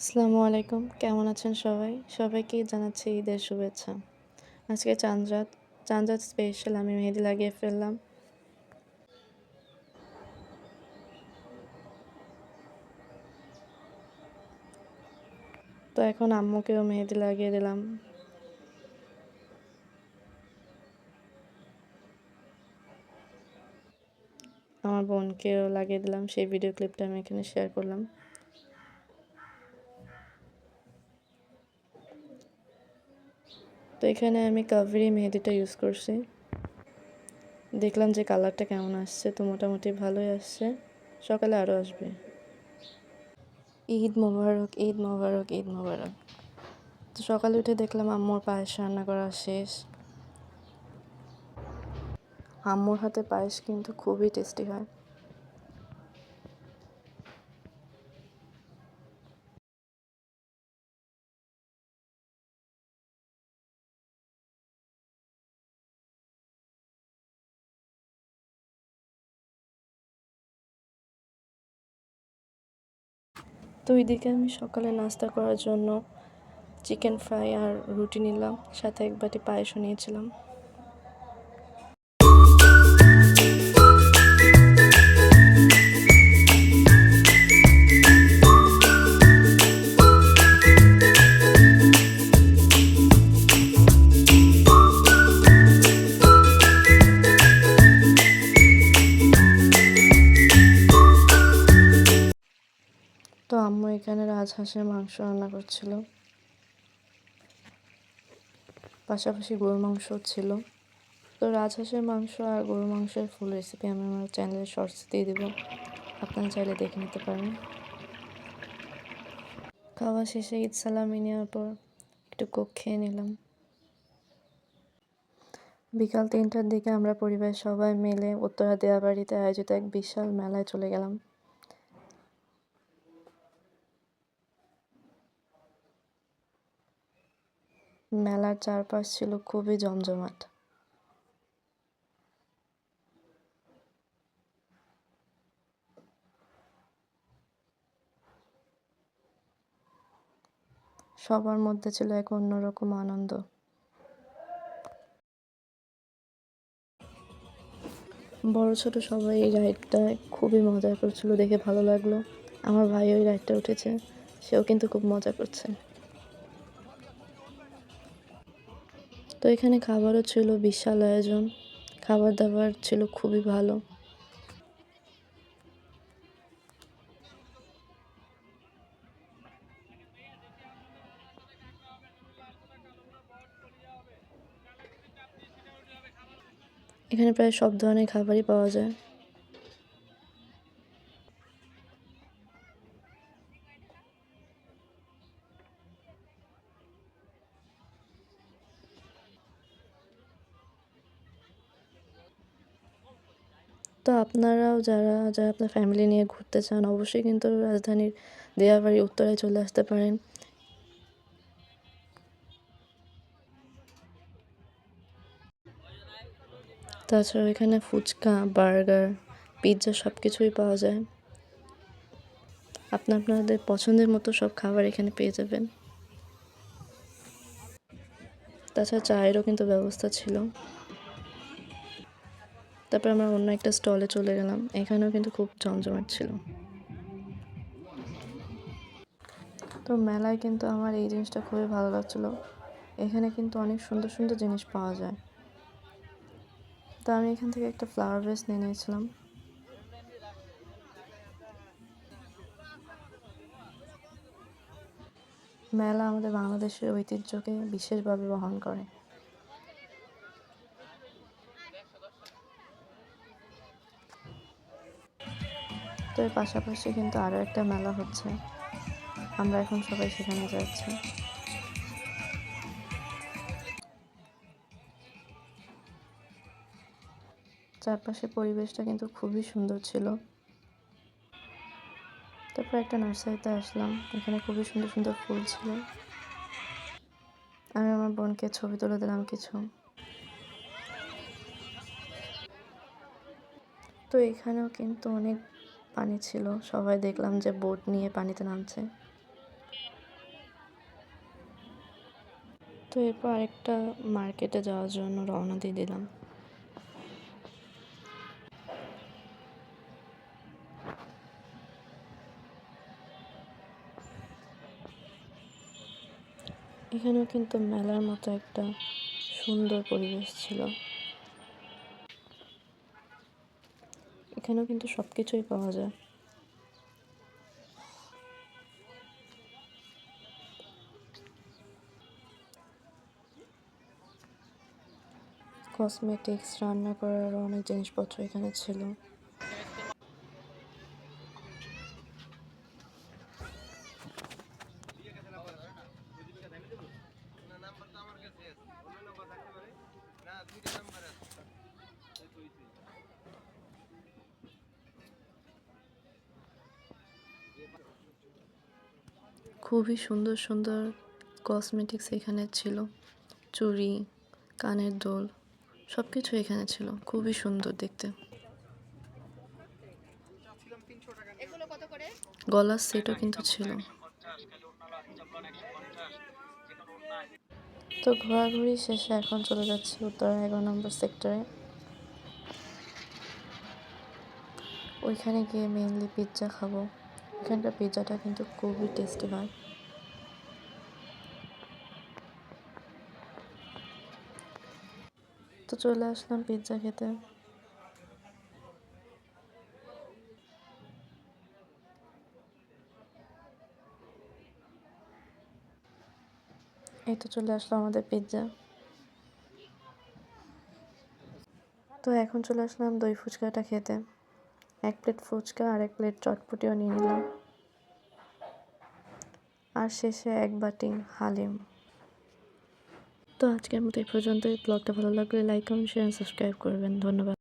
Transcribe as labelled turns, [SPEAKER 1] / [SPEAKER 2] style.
[SPEAKER 1] আসসালামু আলাইকুম, কেমন আছেন সবাই? সবাইকে জানাচ্ছি ঈদের শুভেচ্ছা। আজকে চাঁদ রাত স্পেশাল আমি মেহেদি লাগিয়ে ফেললাম। তো এখন আম্মুকেও মেহেদি লাগিয়ে দিলাম। আমার বোনকেও লাগিয়ে দিলাম। সেই ভিডিও ক্লিপটা আমি এখানে শেয়ার করলাম। তো এখানে আমি কাভেরি মেহেদিটা ইউজ করছি। দেখলাম যে কালারটা কেমন আসছে, তো মোটামুটি ভালোই আসছে। সকালে আরও আসবে। ঈদ মোবারক, ঈদ মোবারক, ঈদ মোবারক। তো সকালে উঠে দেখলাম আম্মুর পায়েস রান্না করা শেষ। আম্মুর হাতে পায়েস কিন্তু খুবই টেস্টি হয়। তো ওইদিকে আমি সকালে নাস্তা করার জন্য চিকেন ফ্রাই আর রুটি নিলাম, সাথে এক বাটি পায়েসও নিয়েছিলাম। তো আম্মু এখানে রাজহাঁসের মাংস রান্না করছিল, পাশাপাশি গরুর মাংসও ছিল। তো রাজহাঁসের মাংস আর গরুর মাংসের ফুল রেসিপি আমি আমার চ্যানেলে শর্টস দিয়ে দেবো, আপনারা চাইলে দেখে নিতে পারেন। খাওয়া শেষে ঈদ সালামি নেওয়ার পর একটু কোক খেয়ে নিলাম। বিকাল 3টার দিকে আমরা পরিবারের সবাই মিলে উত্তরা দেয়াবাড়িতে আয়োজিত এক বিশাল মেলায় চলে গেলাম। মেলার চারপাশ ছিল খুবই জমজমাট। সবার মধ্যে ছিল এক অন্যরকম আনন্দ। বড় ছোট সবাই এই রাইডটায় খুবই মজা করছিল, দেখে ভালো লাগলো। আমার ভাই ওই রাইডটা উঠেছে, সেও কিন্তু খুব মজা করছে। তো এখানে খাবারও ছিল বিশাল আয়োজন, খাবার দাবার ছিল খুবই ভালো। এখানে প্রায় সব ধরনের খাবারই পাওয়া যায়। তো আপনারাও যারা যারা আপনার ফ্যামিলি নিয়ে ঘুরতে চান, অবশ্যই কিন্তু রাজধানীর দিয়াবাড়ি উত্তরায় চলে আসতে পারেন। তাছাড়াও এখানে ফুচকা, বার্গার, পিৎজা সব কিছুই পাওয়া যায়। আপনাদের পছন্দের মতো সব খাবার এখানে পেয়ে যাবেন। তাছাড়া চায়েরও কিন্তু ব্যবস্থা ছিল। তারপর আমরা অন্য একটা স্টলে চলে গেলাম, এখানেও কিন্তু খুব জমজমাট ছিল। তো মেলায় কিন্তু আমার এই জিনিসটা খুবই ভালো লাগছিলো, এখানে কিন্তু অনেক সুন্দর সুন্দর জিনিস পাওয়া যায়। তো আমি এখান থেকে একটা ফ্লাওয়ার ভেস নিয়ে নিয়েছিলাম। মেলা আমাদের বাংলাদেশের ঐতিহ্যকে বিশেষভাবে বহন করে। তো এর পাশাপাশি কিন্তু আরও একটা মেলা হচ্ছে, আমরা এখন সবাই সেখানে যাচ্ছি। চারপাশের পরিবেশটা কিন্তু খুবই সুন্দর ছিল। তারপর একটা নার্সারিতে আসলাম, এখানে খুবই সুন্দর সুন্দর ফুল ছিল। আমি আমার বোনকে ছবি তুলে দিলাম কিছু। তো এখানেও কিন্তু অনেক পানি ছিল, সবাই দেখলাম যে বোট নিয়ে পানিতে নামছে। তো এরপর আরেকটা মার্কেটে যাওয়ার জন্য রওনা দিয়ে দিলাম। এখানেও কিন্তু মেলার মতো একটা সুন্দর পরিবেশ ছিল। এখানেও কিন্তু সব কিছুই পাওয়া যায়। কসমেটিক্স, রান্না করার অনেক জিনিসপত্র এখানে ছিল। খুবই সুন্দর সুন্দর কসমেটিক্স এখানে ছিল। চুড়ি, কানের দুল, সব কিছু এখানে ছিল। খুবই সুন্দর দেখতে। গলার সেটও কিন্তু ছিল। তো ঘোরাঘুরি শেষে এখন চলে যাচ্ছি উত্তরা 11 নম্বর সেক্টরে। ওইখানে গিয়ে মেইনলি পিৎজা খাবো। এখানকার পিৎজাটা কিন্তু খুবই টেস্টি হয়। তো চলে আসলাম পিৎজা খেতে। এই তো চলে আসলো আমাদের পিৎজা। তো এখন চলে আসলাম দই ফুচকাটা খেতে। 1 প্লেট ফুচকা আর 1 প্লেট চটপটিও নিয়ে নিলাম। আর শেষে 1 বাটি হালিম। তো আজকের মতো এই পর্যন্তই। ব্লগটা ভালো লাগলে লাইক, কমেন্ট, শেয়ার, সাবস্ক্রাইব করবেন। ধন্যবাদ।